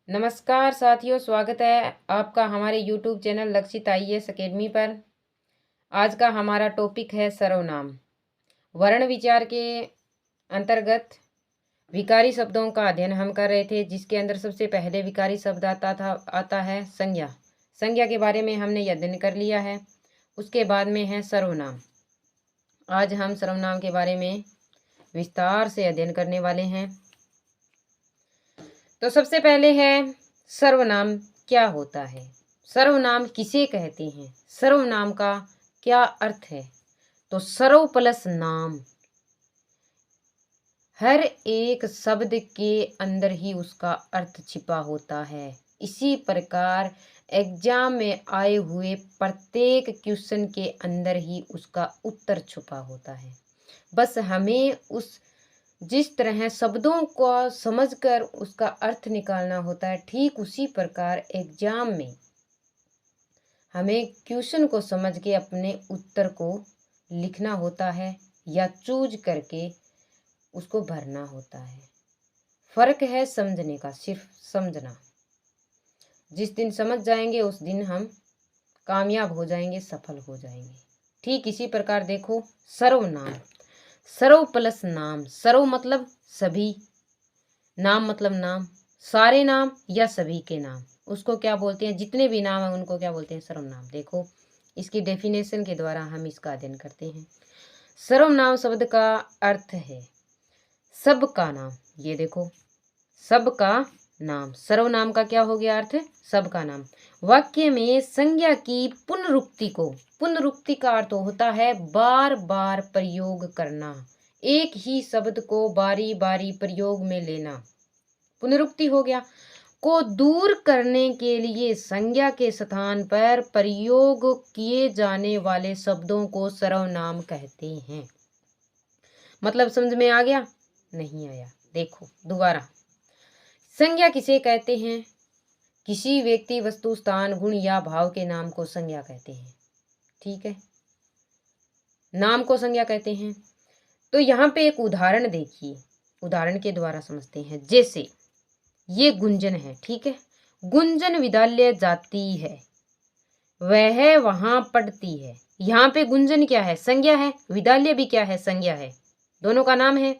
नमस्कार साथियों, स्वागत है आपका हमारे YouTube चैनल लक्षित IAS अकेडमी पर। आज का हमारा टॉपिक है सर्वनाम। वर्ण विचार के अंतर्गत विकारी शब्दों का अध्ययन हम कर रहे थे, जिसके अंदर सबसे पहले विकारी शब्द आता है संज्ञा। संज्ञा के बारे में हमने अध्ययन कर लिया है। उसके बाद में है सर्वनाम। आज हम सर्वनाम के बारे में विस्तार से अध्ययन करने वाले हैं। तो सबसे पहले है सर्वनाम क्या होता है, सर्वनाम किसे कहते हैं, सर्वनाम का क्या अर्थ है। तो सर्व प्लस नाम, हर एक शब्द के अंदर ही उसका अर्थ छिपा होता है। इसी प्रकार एग्जाम में आए हुए प्रत्येक क्वेश्चन के अंदर ही उसका उत्तर छुपा होता है। बस हमें जिस तरह शब्दों को समझकर उसका अर्थ निकालना होता है, ठीक उसी प्रकार एग्जाम में हमें क्वेश्चन को समझ के अपने उत्तर को लिखना होता है या चूज करके उसको भरना होता है। फर्क है समझने का, सिर्फ समझना। जिस दिन समझ जाएंगे उस दिन हम कामयाब हो जाएंगे, सफल हो जाएंगे। ठीक इसी प्रकार देखो सर्वनाम, सर्व प्लस नाम। सर्व मतलब सभी, नाम मतलब नाम, सारे नाम या सभी के नाम, उसको क्या बोलते हैं, जितने भी नाम है उनको क्या बोलते हैं, सर्वनाम। देखो इसकी डेफिनेशन के द्वारा हम इसका अध्ययन करते हैं। सर्वनाम शब्द का अर्थ है सबका नाम। ये देखो सबका नाम, सर्वनाम का क्या हो गया अर्थ, सबका नाम। वाक्य में संज्ञा की पुनरुक्ति का अर्थ होता है बार बार प्रयोग करना, एक ही शब्द को बारी बारी प्रयोग में लेना, पुनरुक्ति हो गया। को दूर करने के लिए संज्ञा के स्थान पर प्रयोग किए जाने वाले शब्दों को सर्वनाम कहते हैं। मतलब समझ में आ गया, नहीं आया? देखो दोबारा, संज्ञा किसे कहते हैं, किसी व्यक्ति, वस्तु, स्थान, गुण या भाव के नाम को संज्ञा कहते हैं। ठीक है, नाम को संज्ञा कहते हैं। तो यहाँ पे एक उदाहरण देखिए, उदाहरण के द्वारा समझते हैं। जैसे ये गुंजन है, ठीक है, गुंजन विद्यालय जाती है, वह वहां पढ़ती है। यहाँ पे गुंजन क्या है, संज्ञा है, विद्यालय भी क्या है, संज्ञा है, दोनों का नाम है,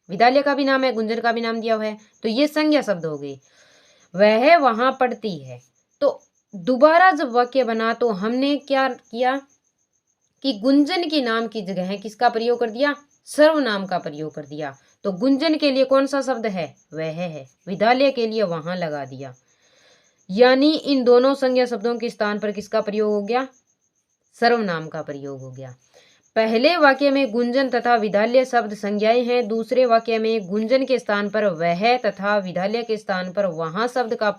विद्यालय का भी नाम है, गुंजन का भी नाम दिया हुआ है, तो ये संज्ञा शब्द हो गई। वह वहां पढ़ती है, तो दोबारा जब वाक्य बना तो हमने क्या किया कि गुंजन के नाम की जगह किसका प्रयोग कर दिया, सर्वनाम का प्रयोग कर दिया। तो गुंजन के लिए कौन सा शब्द है, वह है, विद्यालय के लिए वहां लगा दिया। यानी इन दोनों संज्ञा शब्दों के स्थान पर किसका प्रयोग हो गया, सर्वनाम का प्रयोग हो गया। पहले वाक्य में गुंजन तथा विद्यालय शब्द संज्ञाएं हैं, दूसरे वाक्य में गुंजन के स्थान पर वह तथा विद्यालय के स्थान पर वहां शब्द का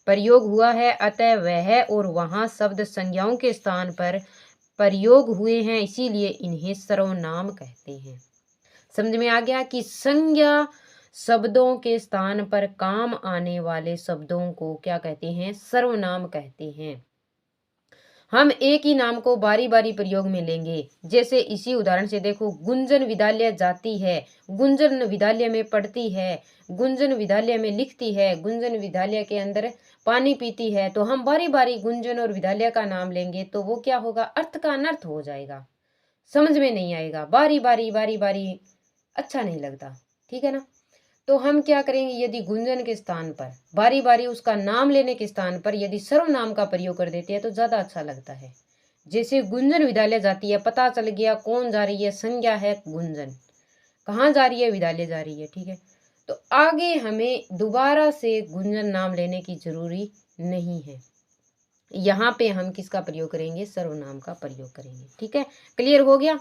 प्रयोग हुआ है। अतः वह और वहां शब्द संज्ञाओं के स्थान पर प्रयोग हुए हैं, इसीलिए इन्हें सर्वनाम कहते हैं। समझ में आ गया कि संज्ञा शब्दों के स्थान पर काम आने वाले शब्दों को क्या कहते हैं, सर्वनाम कहते हैं। हम एक ही नाम को बारी बारी प्रयोग में लेंगे। जैसे इसी उदाहरण से देखो, गुंजन विद्यालय जाती है, गुंजन विद्यालय में पढ़ती है, गुंजन विद्यालय में लिखती है, गुंजन विद्यालय के अंदर पानी पीती है। तो हम बारी बारी गुंजन और विद्यालय का नाम लेंगे तो वो क्या होगा, अर्थ का अनर्थ हो जाएगा, समझ में नहीं आएगा, बारी बारी अच्छा नहीं लगता। ठीक है ना? तो हम क्या करेंगे, यदि गुंजन के स्थान पर बारी बारी उसका नाम लेने के स्थान पर यदि सर्वनाम का प्रयोग कर देते हैं तो ज्यादा अच्छा लगता है। जैसे गुंजन विद्यालय जाती है, पता चल गया कौन जा रही है, संज्ञा है गुंजन, कहाँ जा रही है, विद्यालय जा रही है। ठीक है, तो आगे हमें दोबारा से गुंजन नाम लेने की जरूरी नहीं है। यहाँ पे हम किसका प्रयोग करेंगे, सर्वनाम का प्रयोग करेंगे। ठीक है, क्लियर हो गया।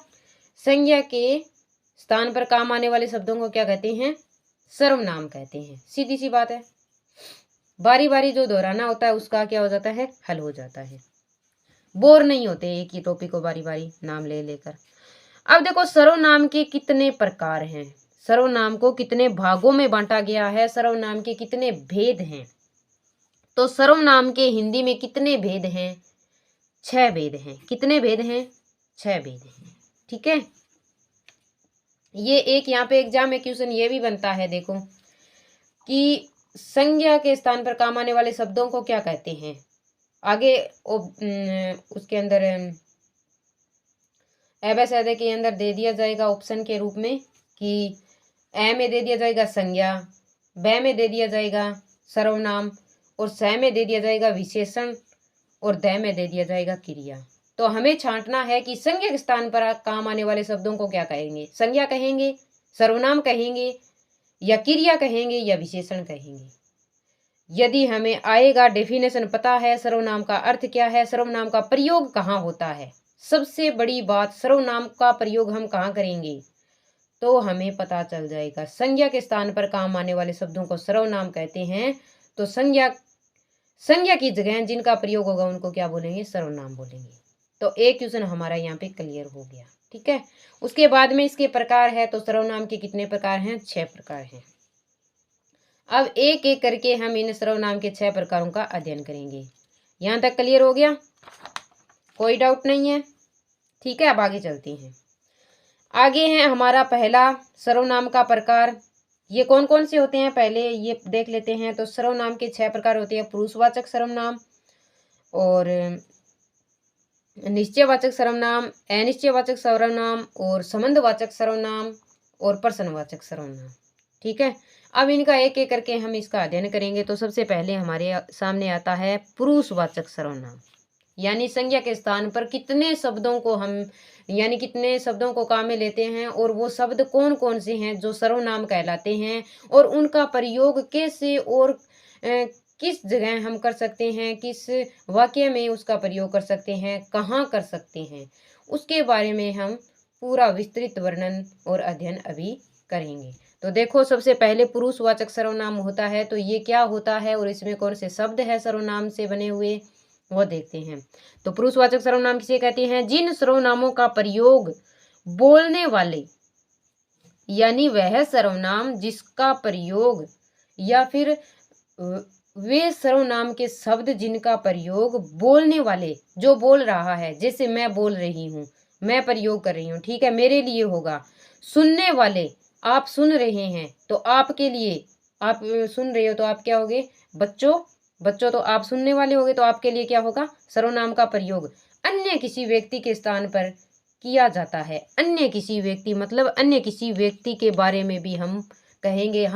संज्ञा के स्थान पर काम आने वाले शब्दों को क्या कहते हैं, सर्वनाम कहते हैं। सीधी सी बात है, बारी बारी जो दोहराना होता है उसका क्या हो जाता है, हल हो जाता है, बोर नहीं होते एक ही टॉपिक को बारी बारी नाम ले लेकर। अब देखो सर्वनाम के कितने प्रकार हैं, सर्वनाम को कितने भागों में बांटा गया है, सर्वनाम के कितने भेद हैं। तो सर्वनाम के हिंदी में कितने भेद हैं, 6 भेद हैं। कितने भेद हैं, 6 भेद हैं। ठीक है, ये एक यहाँ पे एग्जाम में क्वेश्चन ये भी बनता है, देखो कि संज्ञा के स्थान पर काम आने वाले शब्दों को क्या कहते हैं? आगे उसके अंदर एबेसेदे के अंदर दे दिया जाएगा ऑप्शन के रूप में कि ए में दे दिया जाएगा संज्ञा, ब में दे दिया जाएगा सर्वनाम और स में दे दिया जाएगा विशेषण और द में दे दिया जाएगा क्रिया। तो हमें छांटना है कि संज्ञा के स्थान पर काम आने वाले शब्दों को क्या कहेंगे? संज्ञा कहेंगे, सर्वनाम कहेंगे, या क्रिया कहेंगे, या विशेषण कहेंगे। यदि हमें आएगा डेफिनेशन पता है सर्वनाम का अर्थ क्या है, सर्वनाम का प्रयोग कहाँ होता है, सबसे बड़ी बात सर्वनाम का प्रयोग हम कहाँ करेंगे, तो हमें पता चल जाएगा। संज्ञा के स्थान पर काम आने वाले शब्दों को सर्वनाम कहते हैं। तो संज्ञा की जगह जिनका प्रयोग होगा उनको क्या बोलेंगे? सर्वनाम बोलेंगे। तो एक क्वेश्चन हमारा यहाँ पे क्लियर हो गया। ठीक है, उसके बाद में इसके प्रकार है। तो सर्वनाम के कितने प्रकार हैं? 6 प्रकार हैं। अब एक एक करके हम इन सर्वनाम के 6 प्रकारों का अध्ययन करेंगे। यहाँ तक क्लियर हो गया? कोई डाउट नहीं है? ठीक है, अब आगे चलते हैं। आगे है हमारा पहला सर्वनाम का प्रकार। ये कौन कौन से होते हैं पहले ये देख लेते हैं। तो सर्वनाम के 6 प्रकार होते हैं: पुरुषवाचक सर्वनाम और निश्चयवाचक सर्वनाम, अनिश्चयवाचक सर्वनाम और संबंधवाचक सर्वनाम और प्रश्नवाचक सर्वनाम। ठीक है, अब इनका एक एक करके हम इसका अध्ययन करेंगे। तो सबसे पहले हमारे सामने आता है पुरुषवाचक सर्वनाम, यानी संज्ञा के स्थान पर कितने शब्दों को हम यानी कितने शब्दों को काम में लेते हैं और वो शब्द कौन कौन से हैं जो सर्वनाम कहलाते हैं और उनका प्रयोग कैसे और किस जगह हम कर सकते हैं, किस वाक्य में उसका प्रयोग कर सकते हैं, कहाँ कर सकते हैं, उसके बारे में हम पूरा विस्तृत वर्णन और अध्ययन अभी करेंगे। तो देखो, सबसे पहले पुरुषवाचक सर्वनाम होता है। तो ये क्या होता है और इसमें कौन से शब्द है सर्वनाम से बने हुए, वो देखते हैं। तो पुरुषवाचक सर्वनाम किसे कहते हैं? जिन सर्वनामों का प्रयोग बोलने वाले, यानी वह सर्वनाम जिसका प्रयोग या फिर वे सर्वनाम के शब्द जिनका प्रयोग बोलने वाले, जो बोल रहा है, जैसे मैं बोल रही हूँ, मैं प्रयोग कर रही हूँ, ठीक है, मेरे लिए होगा। सुनने वाले, आप सुन रहे हैं तो आपके लिए, आप सुन रहे हो तो आप क्या होगे? बच्चों, बच्चों तो आप सुनने वाले होगे, तो आपके लिए क्या होगा? सर्वनाम का प्रयोग अन्य किसी व्यक्ति के स्थान पर किया जाता है। अन्य किसी व्यक्ति मतलब अन्य किसी व्यक्ति के बारे में भी हम कहेंगे।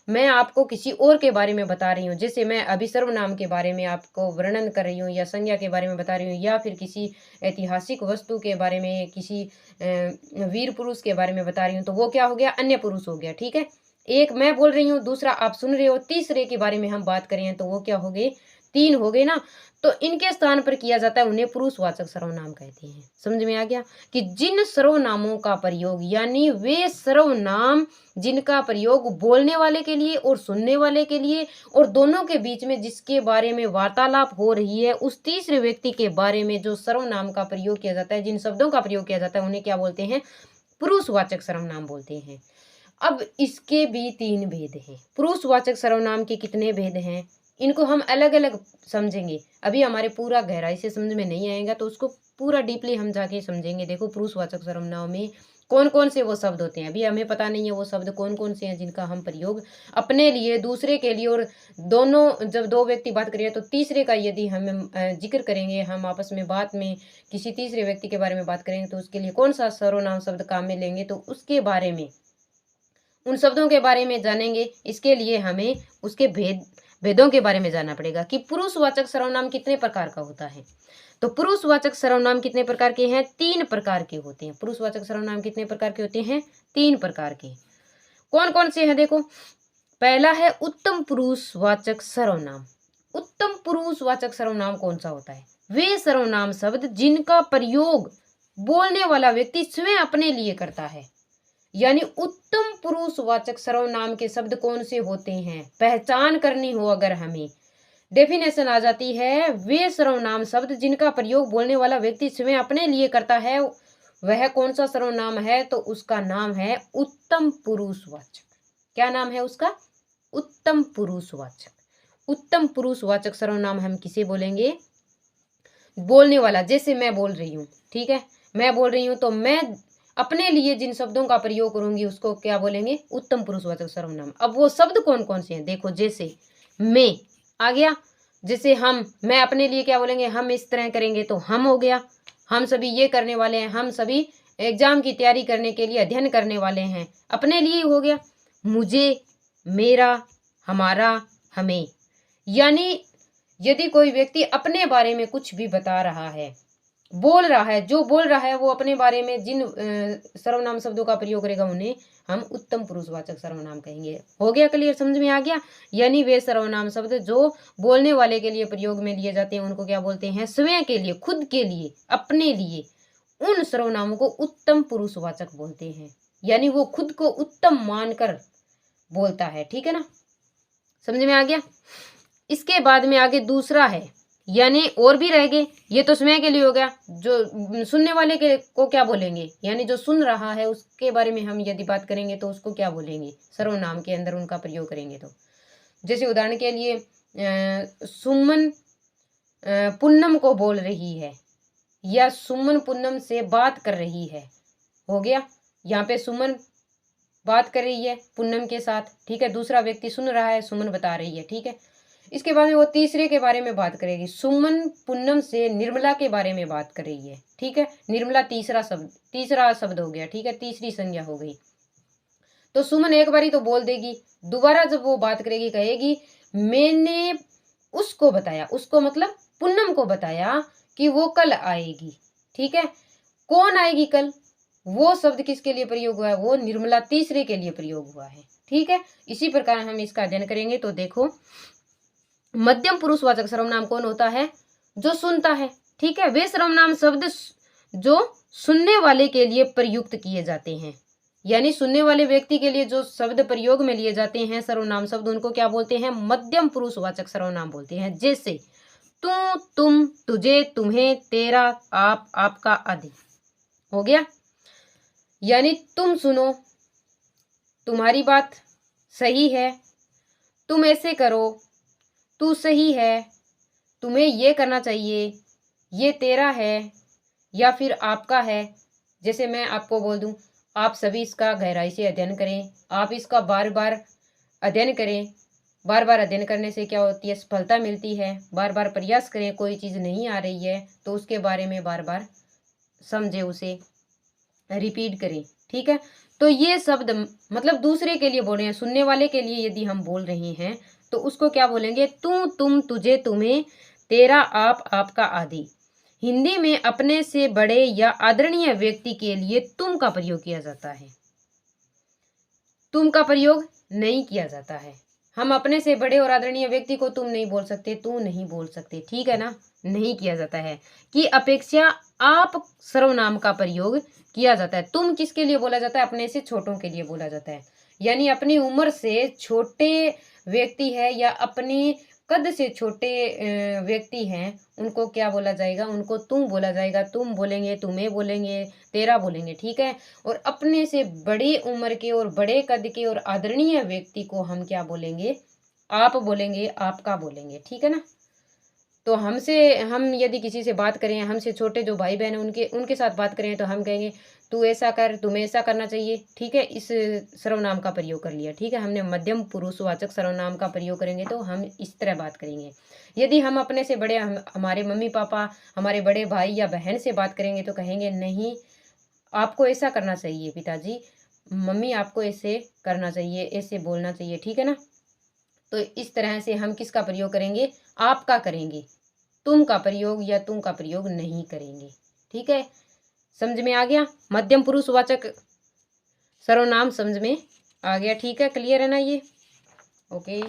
मैं आपको किसी और के बारे में बता रही हूँ, जैसे मैं अभी सर्वनाम के बारे में आपको वर्णन कर रही हूँ या संज्ञा के बारे में बता रही हूँ या फिर किसी ऐतिहासिक वस्तु के बारे में, किसी वीर पुरुष के बारे में बता रही हूँ, तो वो क्या हो गया? अन्य पुरुष हो गया। ठीक है, एक मैं बोल रही हूँ, दूसरा आप सुन रहे हो, तीसरे के बारे में हम बात करें तो वो क्या हो गए? 3 हो गए ना। तो इनके स्थान पर किया जाता है, उन्हें पुरुषवाचक सर्वनाम कहते हैं। समझ में आ गया कि जिन सर्वनामों का प्रयोग, यानी वे सर्वनाम जिनका प्रयोग बोलने वाले के लिए और सुनने वाले के लिए और दोनों के बीच में जिसके बारे में वार्तालाप हो रही है, उस तीसरे व्यक्ति के बारे में जो सर्वनाम का प्रयोग किया जाता है, जिन शब्दों का प्रयोग किया जाता है, उन्हें क्या बोलते हैं? पुरुषवाचक सर्वनाम बोलते हैं। अब इसके भी 3 भेद हैं। पुरुषवाचक सर्वनाम के कितने भेद हैं? इनको हम अलग अलग समझेंगे। अभी हमारे पूरा गहराई से समझ में नहीं आएगा, तो उसको पूरा डीपली हम जाके समझेंगे। देखो, पुरुषवाचक सर्वनाम में कौन कौन से वो शब्द होते हैं, अभी हमें पता नहीं है वो शब्द कौन कौन से हैं जिनका हम प्रयोग अपने लिए, दूसरे के लिए, और दोनों, जब 2 व्यक्ति बात करें तो तीसरे का यदि हम जिक्र करेंगे, हम आपस में बात में किसी तीसरे व्यक्ति के बारे में बात करेंगे, तो उसके लिए कौन सा सर्वनाम शब्द काम में लेंगे, तो उसके बारे में, उन शब्दों के बारे में जानेंगे। इसके लिए हमें उसके भेदों के बारे में जानना पड़ेगा कि पुरुषवाचक सर्वनाम कितने प्रकार का होता है। तो पुरुषवाचक सर्वनाम कितने प्रकार के हैं? 3 प्रकार के होते हैं। पुरुषवाचक सर्वनाम कितने प्रकार के होते हैं? 3 प्रकार के। कौन कौन से हैं? देखो, पहला है उत्तम पुरुषवाचक सर्वनाम। उत्तम पुरुषवाचक सर्वनाम कौन सा होता है? वे सर्वनाम शब्द जिनका प्रयोग बोलने वाला व्यक्ति स्वयं अपने लिए करता है। यानी उत्तम पुरुषवाचक सर्वनाम के शब्द कौन से होते हैं, पहचान करनी हो अगर हमें, डेफिनेशन आ जाती है, वे सर्वनाम शब्द जिनका प्रयोग बोलने वाला व्यक्ति स्वयं अपने लिए करता है, वह कौन सा सर्वनाम है? तो उसका नाम है उत्तम पुरुषवाचक। क्या नाम है उसका? उत्तम पुरुषवाचक। उत्तम पुरुषवाचक सर्वनाम हम किसे बोलेंगे? बोलने वाला, जैसे मैं बोल रही हूँ, ठीक है, मैं बोल रही हूँ तो मैं अपने लिए जिन शब्दों का प्रयोग करूंगी उसको क्या बोलेंगे, उत्तम पुरुषवाचक सर्वनाम। अब वो शब्द कौन कौन से हैं देखो, जैसे मैं आ गया, जैसे हम, मैं अपने लिए क्या बोलेंगे, हम इस तरह करेंगे तो हम हो गया, हम सभी ये करने वाले हैं, हम सभी एग्जाम की तैयारी करने के लिए अध्ययन करने वाले हैं, अपने लिए हो गया। मुझे, मेरा, हमारा, हमें। यानी यदि कोई व्यक्ति अपने बारे में कुछ भी बता रहा है, बोल रहा है, जो बोल रहा है वो अपने बारे में जिन सर्वनाम शब्दों का प्रयोग करेगा उन्हें हम उत्तम पुरुषवाचक सर्वनाम कहेंगे। हो गया क्लियर, समझ में आ गया। यानी वे सर्वनाम शब्द जो बोलने वाले के लिए प्रयोग में लिए जाते हैं उनको क्या बोलते हैं, स्वयं के लिए, खुद के लिए, अपने लिए, उन सर्वनामों को उत्तम पुरुषवाचक बोलते हैं। यानी वो खुद को उत्तम मानकर बोलता है, ठीक है ना, समझ में आ गया। इसके बाद में आगे दूसरा है, यानी और भी रह गए, ये तो स्वयं के लिए हो गया। जो सुनने वाले के को क्या बोलेंगे, यानी जो सुन रहा है उसके बारे में हम यदि बात करेंगे तो उसको क्या बोलेंगे, सर्वनाम के अंदर उनका प्रयोग करेंगे। तो जैसे उदाहरण के लिए सुमन पूनम को बोल रही है, या सुमन पूनम से बात कर रही है। हो गया, यहाँ पे सुमन बात कर रही है पूनम के साथ, ठीक है, दूसरा व्यक्ति सुन रहा है, सुमन बता रही है, ठीक है। इसके बाद में वो तीसरे के बारे में बात करेगी, सुमन पूनम से निर्मला के बारे में बात कर रही है, ठीक है। निर्मला तीसरा शब्द हो गया, ठीक है, तीसरी संज्ञा हो गई। तो सुमन एक बारी तो बोल देगी, दोबारा जब वो बात करेगी कहेगी मैंने उसको बताया, उसको मतलब पूनम को बताया कि वो कल आएगी, ठीक है। कौन आएगी कल, वो शब्द किसके लिए प्रयोग हुआ है, वो निर्मला तीसरे के लिए प्रयोग हुआ है, ठीक है। इसी प्रकार हम इसका अध्ययन करेंगे। तो देखो, मध्यम पुरुषवाचक सर्वनाम कौन होता है, जो सुनता है, ठीक है। वे सर्वनाम शब्द जो सुनने वाले के लिए प्रयुक्त किए जाते हैं, यानी सुनने वाले व्यक्ति के लिए जो शब्द प्रयोग में लिए जाते हैं सर्वनाम शब्द, उनको क्या बोलते हैं, मध्यम पुरुषवाचक सर्वनाम बोलते हैं। जैसे तू, तुम, तुझे, तुम्हें, तेरा, आप, आपका आदि। हो गया, यानी तुम सुनो, तुम्हारी बात सही है, तुम ऐसे करो, तू सही है, तुम्हें ये करना चाहिए, ये तेरा है या फिर आपका है। जैसे मैं आपको बोल दूं, आप सभी इसका गहराई से अध्ययन करें, आप इसका बार बार अध्ययन करें। बार बार अध्ययन करने से क्या होती है, सफलता मिलती है। बार बार प्रयास करें, कोई चीज़ नहीं आ रही है तो उसके बारे में बार बार समझे, उसे रिपीट करें, ठीक है। तो ये शब्द मतलब दूसरे के लिए बोल रहे हैं, सुनने वाले के लिए यदि हम बोल रहे हैं तो उसको क्या बोलेंगे, तू, तुम, तुझे, तुम्हें, तेरा, आप, आपका आदि। हिंदी में अपने से बड़े या आदरणीय व्यक्ति के लिए तुम का प्रयोग किया जाता है, तुम का प्रयोग नहीं किया जाता है। हम अपने से बड़े और आदरणीय व्यक्ति को तुम नहीं बोल सकते, तू नहीं बोल सकते, ठीक है ना, नहीं किया जाता है। की अपेक्षा आप सर्वनाम का प्रयोग किया जाता है। तुम किसके लिए बोला जाता है, अपने से छोटों के लिए बोला जाता है। यानी अपनी उम्र से छोटे व्यक्ति है या अपनी कद से छोटे व्यक्ति हैं, उनको क्या बोला जाएगा, उनको तुम बोला जाएगा। तुम बोलेंगे, तुम्हें बोलेंगे, तेरा बोलेंगे, ठीक है। और अपने से बड़ी उम्र के और बड़े कद के और आदरणीय व्यक्ति को हम क्या बोलेंगे, आप बोलेंगे, आपका बोलेंगे, ठीक है ना। तो हम यदि किसी से बात करें, हमसे छोटे जो भाई बहन हैं उनके साथ बात करें तो हम कहेंगे तू ऐसा कर, तुम्हें ऐसा करना चाहिए, ठीक है। इस सर्वनाम का प्रयोग कर लिया, ठीक है। हमने मध्यम पुरुषवाचक सर्वनाम का प्रयोग करेंगे तो हम इस तरह बात करेंगे। यदि हम अपने से बड़े हमारे मम्मी पापा, हमारे बड़े भाई या बहन से बात करेंगे तो कहेंगे नहीं, आपको ऐसा करना चाहिए पिताजी, मम्मी आपको ऐसे करना चाहिए, ऐसे बोलना चाहिए, ठीक है ना। तो इस तरह से हम किसका प्रयोग करेंगे, आपका करेंगे, तुम का प्रयोग या तुम का प्रयोग नहीं करेंगे, ठीक है। समझ में आ गया, मध्यम पुरुषवाचक सर्वनाम समझ में आ गया, ठीक है, क्लियर है ना ये, ओके।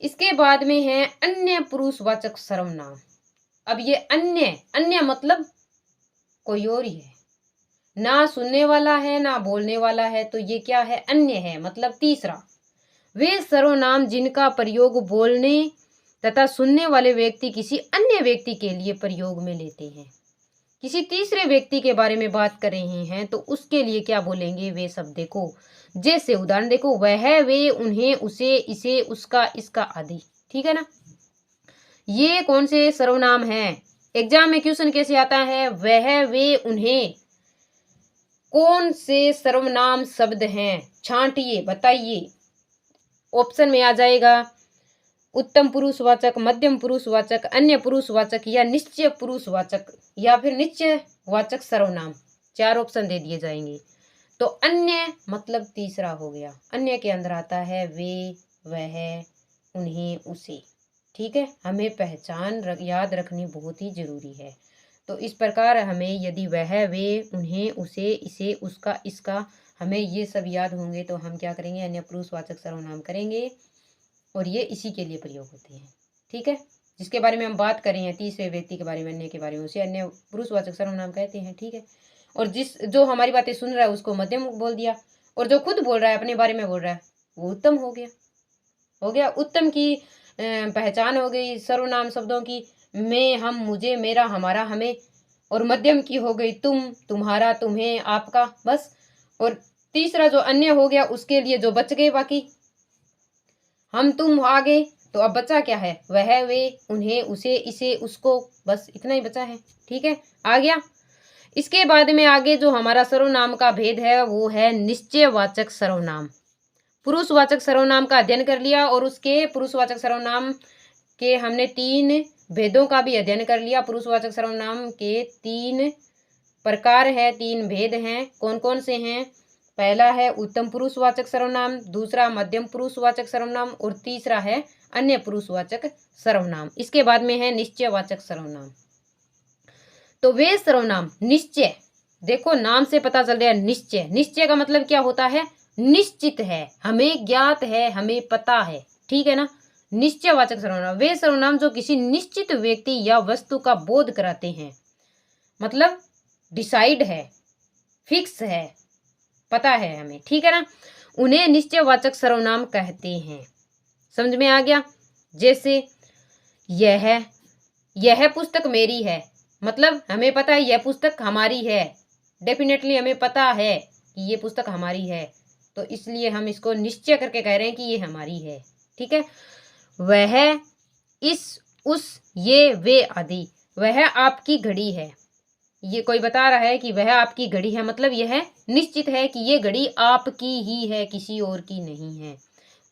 इसके बाद में है अन्य पुरुषवाचक सर्वनाम। अब ये अन्य मतलब कोई और ही है, ना सुनने वाला है ना बोलने वाला है, तो ये क्या है, अन्य है, मतलब तीसरा। वे सर्वनाम जिनका प्रयोग बोलने तथा सुनने वाले व्यक्ति किसी अन्य व्यक्ति के लिए प्रयोग में लेते हैं। किसी तीसरे व्यक्ति के बारे में बात कर रहे हैं तो उसके लिए क्या बोलेंगे, वे शब्द देखो। जैसे उदाहरण देखो, वह, वे, उन्हें, उसे, इसे, उसका, इसका आदि, ठीक है ना। ये कौन से सर्वनाम है, एग्जाम में क्वेश्चन कैसे आता है, वह, वे, उन्हें, कौन से सर्वनाम शब्द हैं, छांटिए, बताइए। ऑप्शन में आ जाएगा उत्तम पुरुषवाचक, मध्यम पुरुषवाचक, अन्य पुरुषवाचक या निश्चय पुरुषवाचक या फिर निश्चयवाचक सर्वनाम। 4 ऑप्शन दे दिए जाएंगे। तो अन्य मतलब तीसरा हो गया। अन्य के अंदर आता है वे, वह, उन्हें, उसे। ठीक है, हमें पहचान याद रखनी बहुत ही जरूरी है। तो इस प्रकार हमें यदि वह, वे, उन्हें, उसे, इसे, उसका, इसका, हमें ये सब याद होंगे तो हम क्या करेंगे, अन्य पुरुषवाचक सर्वनाम करेंगे और ये इसी के लिए प्रयोग होते हैं। ठीक है, जिसके बारे में हम बात कर रहे हैं, तीसरे व्यक्ति के बारे में, अन्य के बारे में, उसे अन्य पुरुषवाचक सर्वनाम कहते हैं। ठीक है, और जो हमारी बातें सुन रहा है उसको मध्यम बोल दिया, और जो खुद बोल रहा है, अपने बारे में बोल रहा है, वो उत्तम हो गया। उत्तम की पहचान हो गई सर्वनाम शब्दों की, मैं, हम, मुझे, मेरा, हमारा, हमें। और मध्यम की हो गई तुम, तुम्हारा, तुम्हें, आपका, बस। और तीसरा जो अन्य हो गया, उसके लिए जो बच गए बाकी, हम, तुम आ गए, तो अब बचा क्या है, वह, वे, उन्हें, उसे, इसे, उसको, बस इतना ही बचा है। ठीक है, आ गया। इसके बाद में आगे जो हमारा सर्वनाम का भेद है वो है निश्चयवाचक सर्वनाम। पुरुषवाचक सर्वनाम का अध्ययन कर लिया और उसके पुरुषवाचक सर्वनाम के हमने 3 भेदों का भी अध्ययन कर लिया। पुरुषवाचक सर्वनाम के 3 प्रकार है, 3 भेद हैं। कौन कौन से हैं? पहला है उत्तम पुरुषवाचक सर्वनाम, दूसरा मध्यम पुरुषवाचक सर्वनाम और तीसरा है अन्य पुरुषवाचक सर्वनाम। इसके बाद में है निश्चयवाचक सर्वनाम। तो वे सर्वनाम निश्चय, देखो नाम से पता चल रहा है निश्चय। निश्चय का मतलब क्या होता है? निश्चित है, हमें ज्ञात है, हमें पता है। ठीक है ना। निश्चयवाचक सर्वनाम वे सर्वनाम जो किसी निश्चित व्यक्ति या वस्तु का बोध कराते हैं, मतलब डिसाइड है, फिक्स है, पता है हमें। ठीक है ना, उन्हें निश्चयवाचक सर्वनाम कहते हैं। समझ में आ गया? जैसे यह पुस्तक मेरी है, मतलब हमें पता है यह पुस्तक हमारी है, डेफिनेटली हमें पता है कि ये पुस्तक हमारी है, तो इसलिए हम इसको निश्चय करके कह रहे हैं कि ये हमारी है। ठीक है। वह, इस, उस, ये, वे आदि। वह आपकी घड़ी है, ये कोई बता रहा है कि वह आपकी घड़ी है, मतलब यह निश्चित है कि ये घड़ी आपकी ही है, किसी और की नहीं है।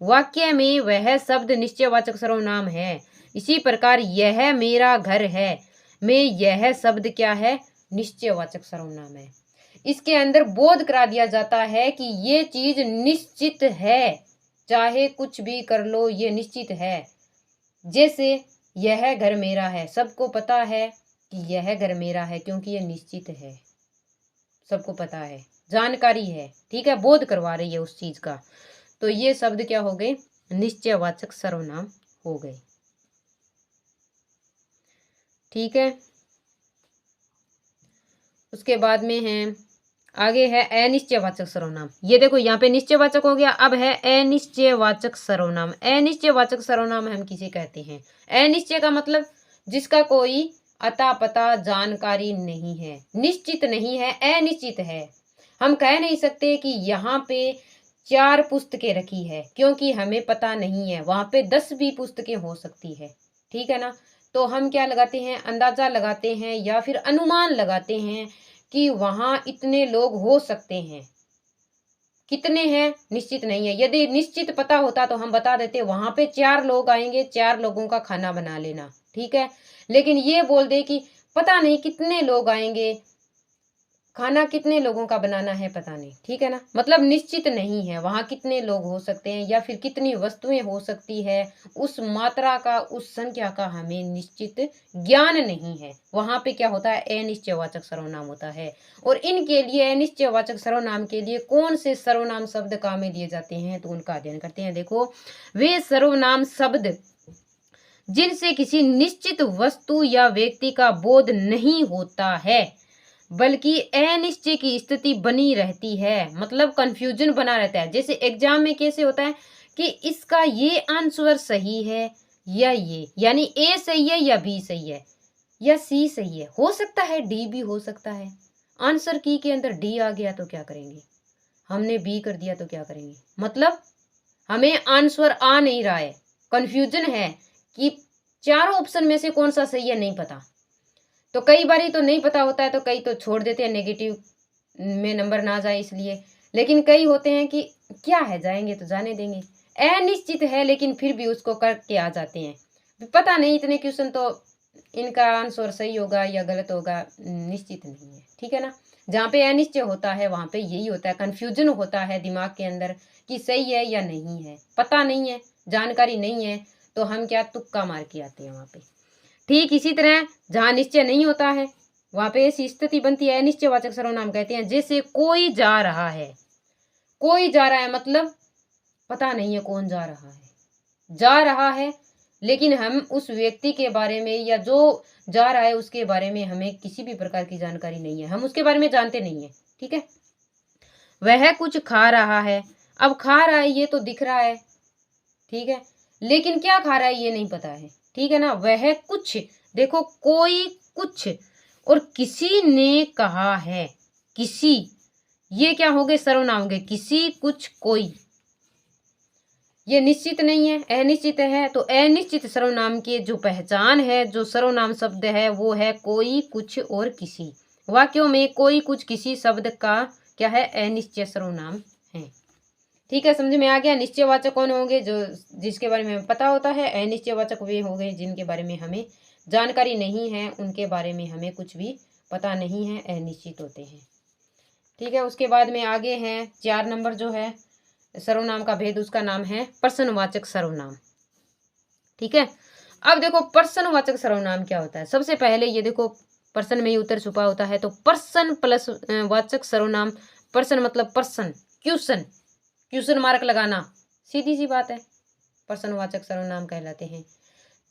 वाक्य में वह शब्द निश्चयवाचक सर्वनाम है। इसी प्रकार यह मेरा घर है में यह शब्द क्या है? निश्चयवाचक सर्वनाम है। इसके अंदर बोध करा दिया जाता है कि ये चीज निश्चित है, चाहे कुछ भी कर लो ये निश्चित है। जैसे यह घर मेरा है, सबको पता है कि यह घर मेरा है क्योंकि ये निश्चित है, सबको पता है, जानकारी है। ठीक है, बोध करवा रही है उस चीज का। तो ये शब्द क्या हो गए? निश्चयवाचक सर्वनाम हो गए। ठीक है, उसके बाद में है आगे है अनिश्चयवाचक सर्वनाम। ये देखो यहाँ पे निश्चयवाचक हो गया, अब है अनिश्चयवाचक सर्वनाम। अनिश्चयवाचक सर्वनाम हम किसे कहते हैं? अनिश्चय का मतलब जिसका कोई अता पता जानकारी नहीं है, निश्चित नहीं है, अनिश्चित है। हम कह नहीं सकते कि यहाँ पे 4 पुस्तकें रखी है क्योंकि हमें पता नहीं है, वहां पे 10 भी पुस्तकें हो सकती है। ठीक है ना। तो हम क्या लगाते हैं? अंदाजा लगाते हैं या फिर अनुमान लगाते हैं कि वहां इतने लोग हो सकते हैं। कितने हैं निश्चित नहीं है। यदि निश्चित पता होता तो हम बता देते वहां पे 4 लोग आएंगे, 4 लोगों का खाना बना लेना। ठीक है, लेकिन ये बोल दे कि पता नहीं कितने लोग आएंगे, खाना कितने लोगों का बनाना है पता नहीं। ठीक है ना, मतलब निश्चित नहीं है वहां कितने लोग हो सकते हैं या फिर कितनी वस्तुएं हो सकती है, उस मात्रा का, उस संख्या का हमें निश्चित ज्ञान नहीं है। वहां पे क्या होता है? अनिश्चयवाचक सर्वनाम होता है। और इनके लिए, अनिश्चयवाचक सर्वनाम के लिए कौन से सर्वनाम शब्द काम में लिए जाते हैं तो उनका अध्ययन करते हैं। देखो, वे सर्वनाम शब्द जिनसे किसी निश्चित वस्तु या व्यक्ति का बोध नहीं होता है बल्कि अनिश्चय की स्थिति बनी रहती है, मतलब कंफ्यूजन बना रहता है। जैसे एग्जाम में कैसे होता है कि इसका ये आंसर सही है या ये, यानी ए सही है या बी सही है या सी सही है, हो सकता है डी भी हो सकता है। आंसर की के अंदर डी आ गया तो क्या करेंगे? हमने बी कर दिया तो क्या करेंगे? मतलब हमें आंसर आ नहीं रहा है, कंफ्यूजन है कि चारों ऑप्शन में से कौन सा सही है, नहीं पता। तो कई बारी तो नहीं पता होता है तो कई तो छोड़ देते हैं नेगेटिव में नंबर ना जाए इसलिए। लेकिन कई होते हैं कि क्या है, जाएंगे तो जाने देंगे, अनिश्चित है लेकिन फिर भी उसको करके आ जाते हैं। पता नहीं इतने क्वेश्चन तो इनका आंसर सही होगा या गलत होगा, निश्चित नहीं है, ठीक है ना। जहाँ पे अनिश्चय होता है वहां पे यही होता है, कंफ्यूजन होता है दिमाग के अंदर कि सही है या नहीं है, पता नहीं है, जानकारी नहीं है, तो हम क्या तुक्का मार के आते हैं वहां पे। ठीक इसी तरह जहाँ निश्चय नहीं होता है वहां पे ऐसी स्थिति बनती है, अनिश्चयवाचक सर्वनाम कहते हैं। जैसे कोई जा रहा है, कोई जा रहा है मतलब पता नहीं है कौन जा रहा है, जा रहा है लेकिन हम उस व्यक्ति के बारे में या जो जा रहा है उसके बारे में हमें किसी भी प्रकार की जानकारी नहीं है, हम उसके बारे में जानते नहीं है, ठीक है। वह कुछ खा रहा है, अब खा रहा है ये तो दिख रहा है, ठीक है, लेकिन क्या खा रहा है ये नहीं पता है, ठीक है ना। वह कुछ, देखो कोई कुछ और किसी ने कहा है, किसी, ये क्या हो गए, सर्वनाम हो गए, किसी कुछ कोई, ये निश्चित नहीं है, अनिश्चित है। तो अनिश्चित सर्वनाम की जो पहचान है, जो सर्वनाम शब्द है वो है कोई कुछ और किसी। वाक्यों में कोई कुछ किसी शब्द का क्या है, अनिश्चय सर्वनाम है, ठीक है। समझ में आ गया। निश्चयवाचक कौन होंगे, जो जिसके बारे में हमें पता होता है, अनिश्चयवाचक वे हो गए जिनके बारे में हमें जानकारी नहीं है, उनके बारे में हमें कुछ भी पता नहीं है, अनिश्चित होते हैं, ठीक है। उसके बाद में आगे हैं 4 नंबर जो है सर्वनाम का भेद, उसका नाम है प्रश्नवाचक सर्वनाम, ठीक है। अब देखो प्रश्नवाचक सर्वनाम क्या होता है। सबसे पहले ये देखो प्रश्न में ही उत्तर छुपा होता है, तो प्रश्न प्लस वाचक सर्वनाम, प्रश्न मतलब प्रश्न, क्वेश्चन, क्वेश्चन मार्क लगाना, सीधी सी बात है, प्रश्नवाचक सर्वनाम कहलाते हैं।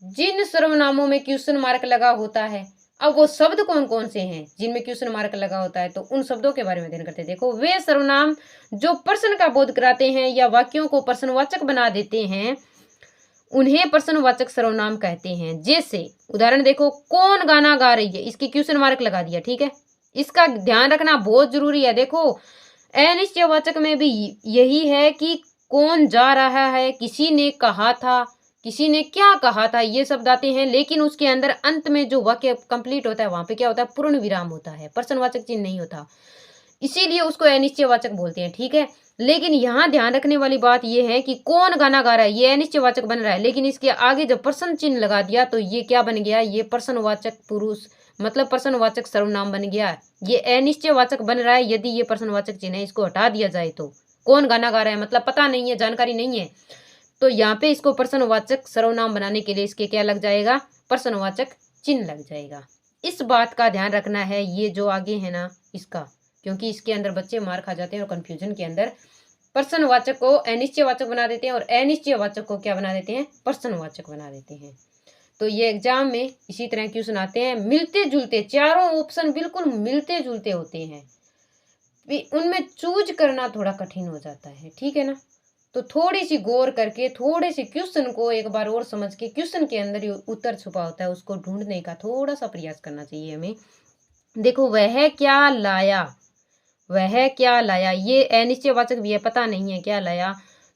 जिन सर्वनामों में क्वेश्चन मार्क लगा होता है, अब वो शब्द कौन कौन से हैं जिनमें क्वेश्चन मार्क लगा होता है, तो उन शब्दों के बारे में अध्ययन करते हैं। देखो वे सर्वनाम जो प्रश्न का बोध कराते हैं या वाक्यों को प्रश्नवाचक बना देते हैं, उन्हें प्रश्नवाचक सर्वनाम कहते हैं। जैसे उदाहरण देखो, कौन गाना गा रही है, इसकी क्वेश्चन मार्क लगा दिया, ठीक है। इसका ध्यान रखना बहुत जरूरी है। देखो अनिश्चयवाचक में भी यही है कि कौन जा रहा है, किसी ने कहा था, किसी ने क्या कहा था, ये शब्द आते हैं, लेकिन उसके अंदर अंत में जो वाक्य कंप्लीट होता है वहां पे क्या होता है, पूर्ण विराम होता है, प्रश्नवाचक चिन्ह नहीं होता, इसीलिए उसको अनिश्चयवाचक बोलते हैं, ठीक है। लेकिन यहाँ ध्यान रखने वाली बात यह है कि कौन गाना गा रहा है ये अनिश्चयवाचक बन रहा है, लेकिन इसके आगे जब प्रश्न चिन्ह लगा दिया तो ये क्या बन गया, ये प्रश्नवाचक पुरुष मतलब प्रश्नवाचक सर्वनाम बन गया। ये अनिश्चयवाचक बन रहा है यदि ये प्रश्नवाचक चिन्ह है, इसको हटा दिया जाए तो कौन गाना गा रहा है मतलब पता नहीं है, जानकारी नहीं है, तो यहाँ पे इसको प्रश्नवाचक सर्वनाम बनाने के लिए इसके क्या लग जाएगा, प्रश्नवाचक चिन्ह लग जाएगा। इस बात का ध्यान रखना है, ये जो आगे है ना इसका, क्योंकि इसके अंदर बच्चे मार खा जाते हैं और कंफ्यूजन के अंदर प्रश्नवाचक को अनिश्चयवाचक बना देते हैं और अनिश्चयवाचक को क्या बना देते हैं, प्रश्नवाचक बना देते हैं। तो ये एग्जाम में इसी तरह क्वेश्चन आते हैं, मिलते जुलते, चारों ऑप्शन बिल्कुल मिलते जुलते होते हैं, उनमें चूज करना थोड़ा कठिन हो जाता है, ठीक है ना। तो थोड़ी सी गौर करके थोड़े से क्वेश्चन को एक बार और समझ के, क्वेश्चन के अंदर उत्तर छुपा होता है उसको ढूंढने का थोड़ा सा प्रयास करना चाहिए हमें। देखो वह क्या लाया, वह क्या लाया, ये अनिश्चयवाचक भी है, पता नहीं है क्या लाया,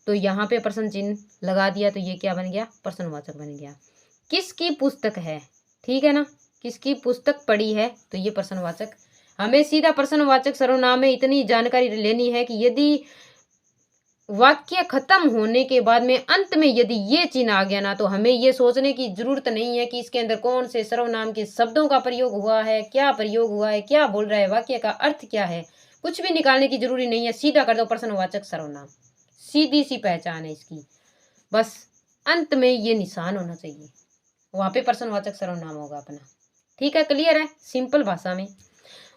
तो यहाँ पे प्रश्न चिन्ह लगा दिया, तो ये क्या बन गया, प्रश्नवाचक बन गया। किसकी पुस्तक है, ठीक है ना, किसकी पुस्तक पढ़ी है, तो ये प्रश्नवाचक। हमें सीधा प्रश्नवाचक सर्वनाम में इतनी जानकारी लेनी है कि यदि वाक्य खत्म होने के बाद में अंत में यदि ये चिन्ह आ गया ना, तो हमें ये सोचने की जरूरत नहीं है कि इसके अंदर कौन से सर्वनाम के शब्दों का प्रयोग हुआ है, क्या प्रयोग हुआ है, क्या बोल रहा है, वाक्य का अर्थ क्या है, कुछ भी निकालने की जरूरी नहीं है, सीधा कर दो प्रश्नवाचक सर्वनाम, सीधी सी पहचान है इसकी, बस अंत में ये निशान होना चाहिए, वहां पे प्रश्नवाचक सर्वनाम होगा अपना, ठीक है। क्लियर है, सिंपल भाषा में।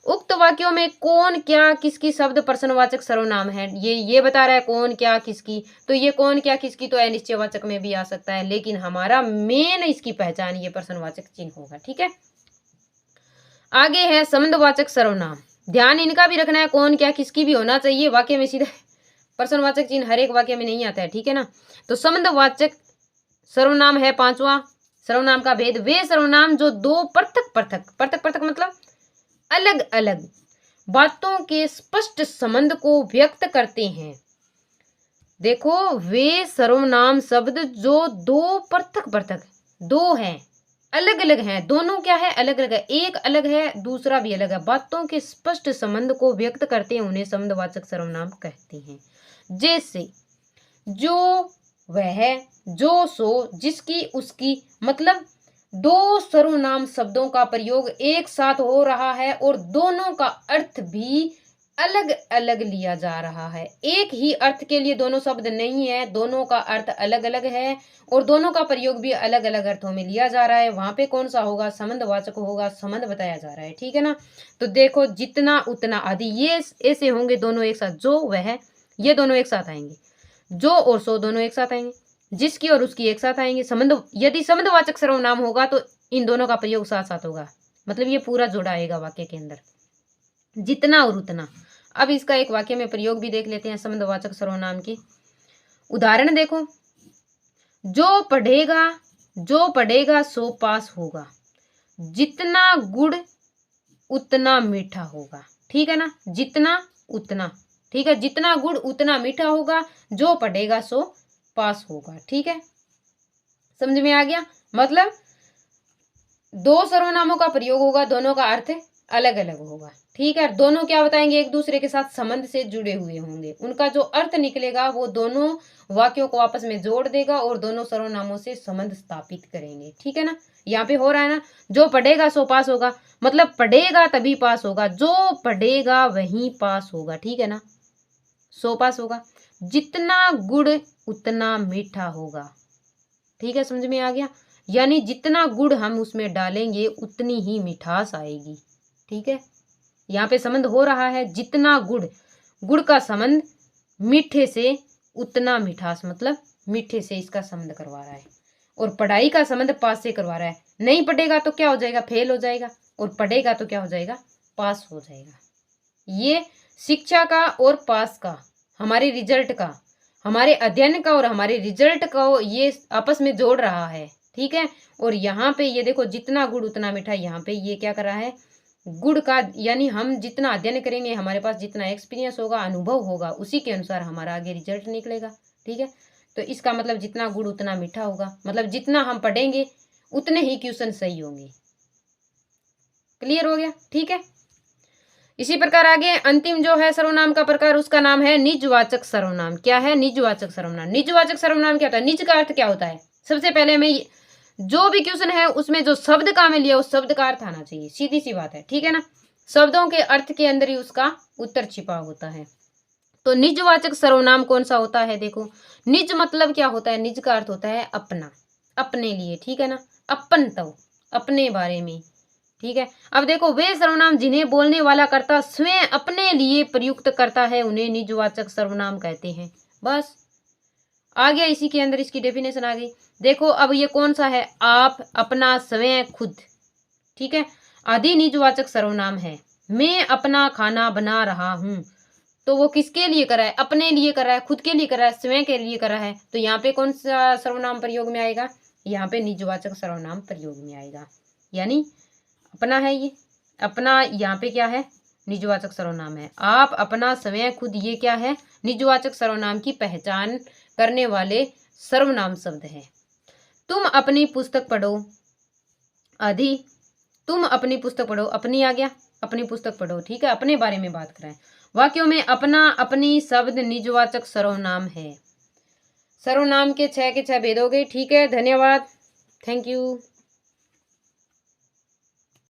उक्त वाक्यों में कौन क्या किसकी शब्द प्रश्नवाचक सर्वनाम है, ये बता रहा है कौन क्या किसकी, तो ये कौन क्या किसकी तो अनिश्चयवाचक में भी आ सकता है, लेकिन हमारा मेन इसकी पहचान ये प्रश्नवाचक चिन्ह होगा, ठीक है। आगे है संबंधवाचक सर्वनाम, ध्यान इनका भी रखना है, कौन क्या किसकी भी होना चाहिए, वाक्य में सीधा प्रश्नवाचक चिन्ह हर एक वाक्य में नहीं आता है, ठीक है ना। तो संबंधवाचक सर्वनाम है 5वां सर्वनाम का भेद, वे सर्वनाम जो दो पृथक पृथक पृथक पृथक मतलब अलग अलग बातों के स्पष्ट संबंध को व्यक्त करते हैं। देखो वे सर्वनाम शब्द जो दो पृथक पृथक, दो हैं अलग अलग हैं, दोनों क्या है, अलग अलग है, एक अलग है दूसरा भी अलग है। बातों के स्पष्ट संबंध को व्यक्त करते हैं उन्हें संबंधवाचक सर्वनाम कहते हैं। जैसे जो, वह, जो, सो, जिसकी, उसकी, मतलब दो सर्वनाम शब्दों का प्रयोग एक साथ हो रहा है और दोनों का अर्थ भी अलग अलग लिया जा रहा है। एक ही अर्थ के लिए दोनों शब्द नहीं है, दोनों का अर्थ अलग अलग है और दोनों का प्रयोग भी अलग अलग अर्थों में लिया जा रहा है। वहां पे कौन सा होगा, संबंधवाचक होगा, संबंध बताया जा रहा है, ठीक है ना। तो देखो जितना उतना आदि, ये ऐसे होंगे दोनों एक साथ, जो वह, ये दोनों एक साथ आएंगे, जो और सो दोनों एक साथ आएंगे, जिसकी और उसकी एक साथ आएंगे। संबंध, यदि संबंधवाचक सर्वनाम होगा तो इन दोनों का प्रयोग साथ साथ होगा, मतलब ये पूरा जोड़ा आएगा वाक्य के अंदर, जितना और उतना। अब इसका एक वाक्य में प्रयोग भी देख लेते हैं संबंधवाचक सर्वनाम के। उदाहरण देखो, जो पढ़ेगा सो पास होगा, जितना गुड़ उतना मीठा होगा, ठीक है ना, जितना उतना, ठीक है, जितना गुड़ उतना मीठा होगा, जो पढ़ेगा सो पास होगा, ठीक है, समझ में आ गया। मतलब दो सर्वनामों का प्रयोग होगा, दोनों का अर्थ अलग अलग होगा, ठीक है। दोनों क्या बताएंगे, एक दूसरे के साथ संबंध से जुड़े हुए होंगे, उनका जो अर्थ निकलेगा वो दोनों वाक्यों को आपस में जोड़ देगा और दोनों सर्वनामों से संबंध स्थापित करेंगे, ठीक है ना। यहाँ पे हो रहा है ना, जो पढ़ेगा सो पास होगा, मतलब पढ़ेगा तभी पास होगा, जो पढ़ेगा वही पास होगा, ठीक है ना, सो पास होगा। जितना गुड़ उतना मीठा होगा, ठीक है, समझ में आ गया। यानी जितना गुड़ हम उसमें डालेंगे उतनी ही मिठास आएगी, ठीक है। यहाँ पे संबंध हो रहा है जितना गुड़, गुड़ का संबंध मीठे से उतना मिठास, मतलब मीठे से इसका संबंध करवा रहा है। और पढ़ाई का संबंध पास से करवा रहा है। नहीं पढ़ेगा तो क्या हो जाएगा, फेल हो जाएगा, और पढ़ेगा तो क्या हो जाएगा, पास हो जाएगा। ये शिक्षा का और पास का, हमारे रिजल्ट का, हमारे अध्ययन का और हमारे रिजल्ट का ये आपस में जोड़ रहा है, ठीक है। और यहाँ पे ये देखो, जितना गुड़ उतना मीठा, यहाँ पे ये क्या कर रहा है, गुड़ का, यानी हम जितना अध्ययन करेंगे, हमारे पास जितना एक्सपीरियंस होगा, अनुभव होगा, उसी के अनुसार हमारा आगे रिजल्ट निकलेगा, ठीक है। तो इसका मतलब जितना गुड़ उतना मीठा होगा, मतलब जितना हम पढ़ेंगे उतने ही क्वेश्चन सही होंगे। क्लियर हो गया, ठीक है। इसी प्रकार आगे अंतिम जो है सर्वनाम का प्रकार, उसका नाम है निजवाचक सर्वनाम। क्या है, निजवाचक सर्वनाम। निजवाचक सर्वनाम क्या होता है, निज का अर्थ क्या होता है। सबसे पहले मैं जो भी क्वेश्चन है उसमें जो शब्द का हमें लिया उस शब्द का अर्थ आना चाहिए, सीधी सी बात है, ठीक है ना। शब्दों के अर्थ के अंदर ही उसका उत्तर छिपा होता है। तो निजवाचक सर्वनाम कौन सा होता है, देखो निज मतलब क्या होता है, निज का अर्थ होता है अपना, अपने लिए, ठीक है ना, अपन तो अपने बारे में, ठीक है। अब देखो वे सर्वनाम जिन्हें बोलने वाला कर्ता स्वयं अपने लिए प्रयुक्त करता है उन्हें निजवाचक सर्वनाम कहते हैं। बस आ गया, इसी के अंदर इसकी डेफिनेशन आ गई। देखो अब ये कौन सा है, आप, अपना, स्वयं, खुद, ठीक है। आदि निजवाचक सर्वनाम है। मैं अपना खाना बना रहा हूं, तो वो किसके लिए कर रहा है, अपने लिए कर रहा है, खुद के लिए कर रहा है, स्वयं के लिए कर रहा है। तो यहाँ पे कौन सा सर्वनाम प्रयोग में आएगा, यहाँ पे निजवाचक सर्वनाम प्रयोग में आएगा। यानी अपना है ये, अपना यहाँ पे क्या है, निजवाचक सर्वनाम है। आप, अपना, स्वयं, खुद, ये क्या है, निजवाचक सर्वनाम की पहचान करने वाले सर्वनाम शब्द हैं। तुम अपनी पुस्तक पढ़ो, आदि, तुम अपनी पुस्तक पढ़ो, अपनी आ गया, अपनी पुस्तक पढ़ो, ठीक है, अपने बारे में बात कराएं। वाक्यों में अपना, अपनी शब्द निजवाचक सर्वनाम है। सर्वनाम के 6 के 6 भेद हो गए, ठीक है। धन्यवाद, थैंक यू।